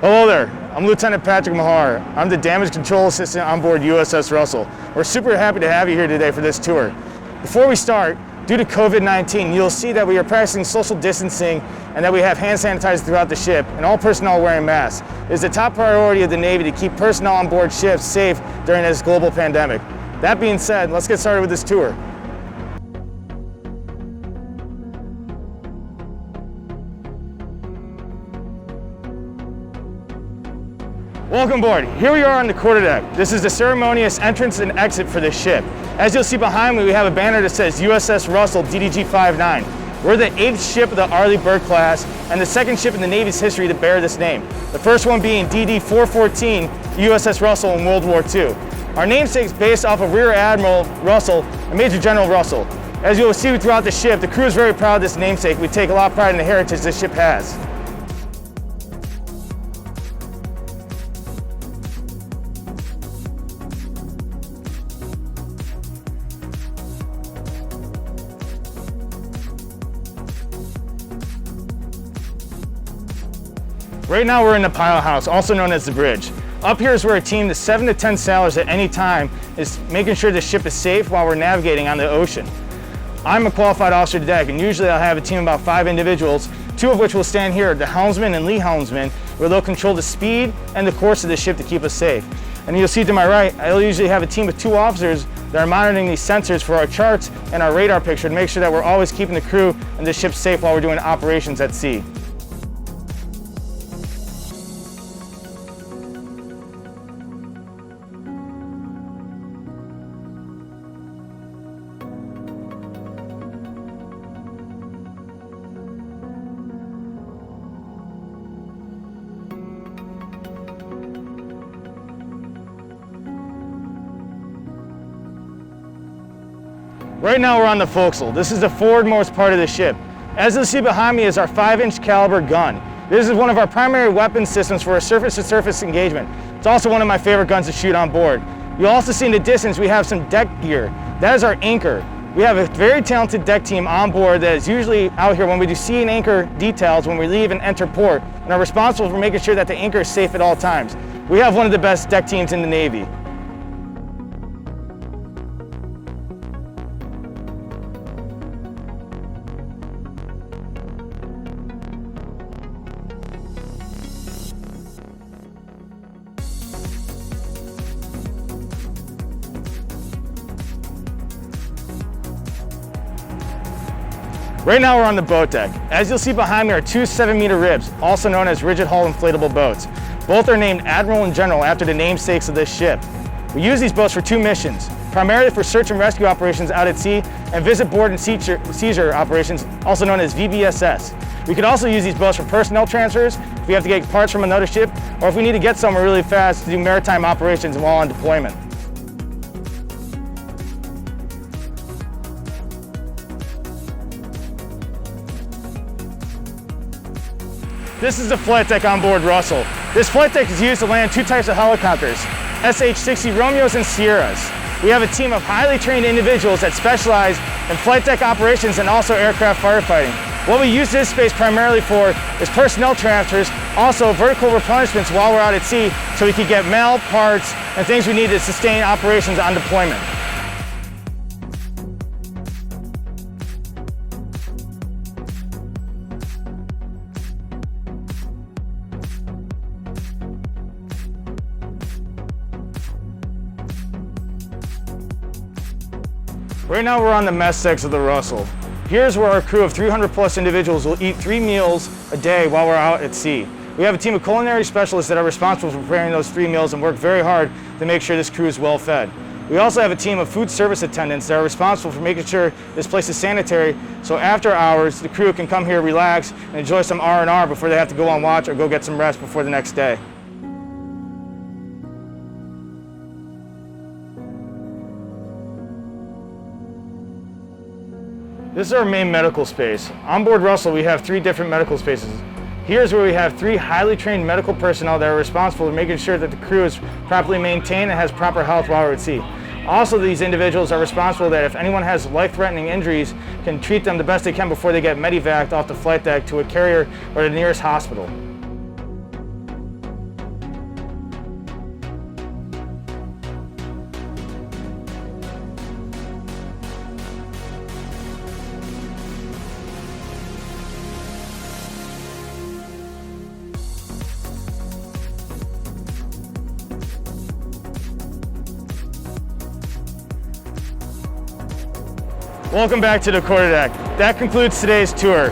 Hello there, I'm Lieutenant Patrick Mahar. I'm the Damage Control Assistant on board USS Russell. We're super happy to have you here today for this tour. Before we start, due to COVID-19, you'll see that we are practicing social distancing and that we have hand sanitizer throughout the ship and all personnel wearing masks. It is the top priority of the Navy to keep personnel on board ships safe during this global pandemic. That being said, let's get started with this tour. Welcome aboard. Here we are on the quarterdeck. This is the ceremonious entrance and exit for this ship. As you'll see behind me, we have a banner that says USS Russell DDG-59. We're the 8th ship of the Arleigh Burke class and the 2nd ship in the Navy's history to bear this name. The first one being DD-414 USS Russell in World War II. Our namesake is based off of Rear Admiral Russell and Major General Russell. As you'll see throughout the ship, the crew is very proud of this namesake. We take a lot of pride in the heritage this ship has. Right now we're in the pilot house, also known as the bridge. Up here is where a team of 7 to 10 sailors at any time is making sure the ship is safe while we're navigating on the ocean. I'm a qualified officer to deck, and usually I'll have a team of about 5 individuals, 2 of which will stand here, the helmsman and lee helmsman, where they'll control the speed and the course of the ship to keep us safe. And you'll see to my right, I'll usually have a team of 2 officers that are monitoring these sensors for our charts and our radar picture to make sure that we're always keeping the crew and the ship safe while we're doing operations at sea. Right now we're on the forecastle. This is the forwardmost part of the ship. As you'll see behind me is our 5-inch caliber gun. This is one of our primary weapon systems for a surface-to-surface engagement. It's also one of my favorite guns to shoot on board. You'll also see in the distance we have some deck gear. That is our anchor. We have a very talented deck team on board that is usually out here when we do sea and anchor details when we leave and enter port, and are responsible for making sure that the anchor is safe at all times. We have one of the best deck teams in the Navy. Right now we're on the boat deck. As you'll see behind me are 2 7-meter ribs, also known as rigid hull inflatable boats. Both are named Admiral and General after the namesakes of this ship. We use these boats for 2 missions, primarily for search and rescue operations out at sea and visit board and seizure operations, also known as VBSS. We could also use these boats for personnel transfers, if we have to get parts from another ship, or if we need to get somewhere really fast to do maritime operations while on deployment. This is the flight deck on board Russell. This flight deck is used to land 2 types of helicopters, SH-60 Romeos and Sierras. We have a team of highly trained individuals that specialize in flight deck operations and also aircraft firefighting. What we use this space primarily for is personnel transfers, also vertical replenishments while we're out at sea so we can get mail, parts, and things we need to sustain operations on deployment. Right now we're on the mess decks of the Russell. Here's where our crew of 300 plus individuals will eat 3 meals a day while we're out at sea. We have a team of culinary specialists that are responsible for preparing those 3 meals and work very hard to make sure this crew is well fed. We also have a team of food service attendants that are responsible for making sure this place is sanitary, so after hours the crew can come here, relax, and enjoy some R&R before they have to go on watch or go get some rest before the next day. This is our main medical space. On board Russell, we have 3 different medical spaces. Here's where we have 3 highly trained medical personnel that are responsible for making sure that the crew is properly maintained and has proper health while we're at sea. Also, these individuals are responsible that if anyone has life-threatening injuries, can treat them the best they can before they get medevaced off the flight deck to a carrier or the nearest hospital. Welcome back to the quarterdeck. That concludes today's tour.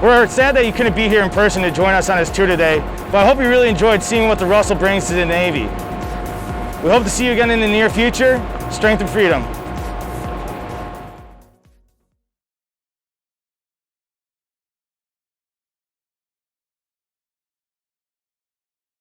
We're sad that you couldn't be here in person to join us on this tour today, but I hope you really enjoyed seeing what the Russell brings to the Navy. We hope to see you again in the near future. Strength and freedom.